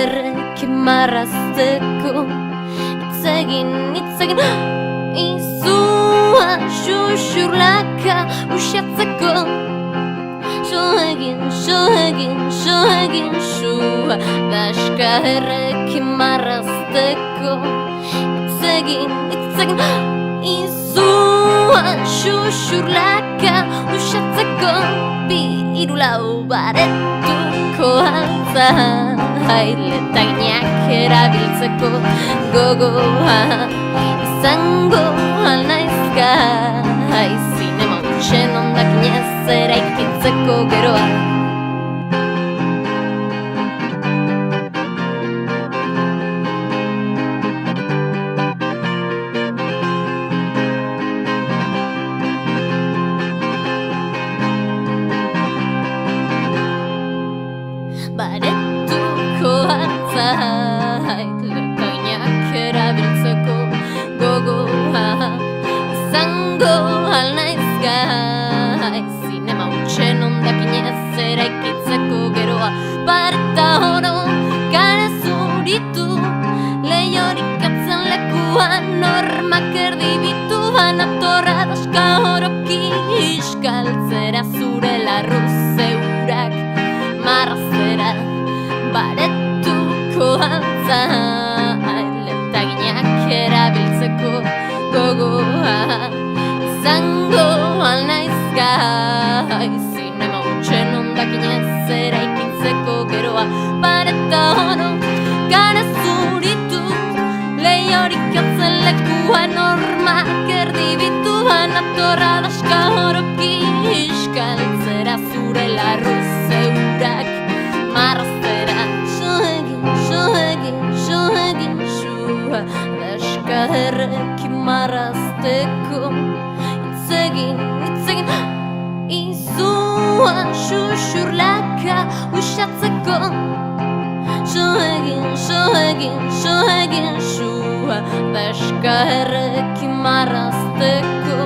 errekin marrazteko. Itzegin izua xuxurlaka usatzeko. Soegin sua daska errekin marrazteko. Itzegin izua xuxurlaka usatzeko. Bi hiru lau baretuko altza hailetaginak erabiltzeko gogoa izango alnaizka zinema utxen ondakinez eraikitzeko geroa. Baretuko altza hailetaginak erabiltzeko gogoa izango alnaizka zinema utxen ondakinez eraikitzeko geroa. Pareta oro gara zuritu lehiorik atzen lekuan normak erdibitu banatorra daska oroki iskaltzera zure larru zeurak marrazera. Baretuko altza hailetaginak erabiltzeko gogoa izango alnaizka zinema utxen ondakinez eraikitzeko geroa. Pareta oro gara zuritu lehiorik atzen lekuan normak erdibitu banatorra daska oroki iskaltzera zure larru zeurak marrazera. Soegin sua daska errekin marrazteko. Itzegin izua xuxurlaka usatzeko. Soegin sua daska errekin marrazteko.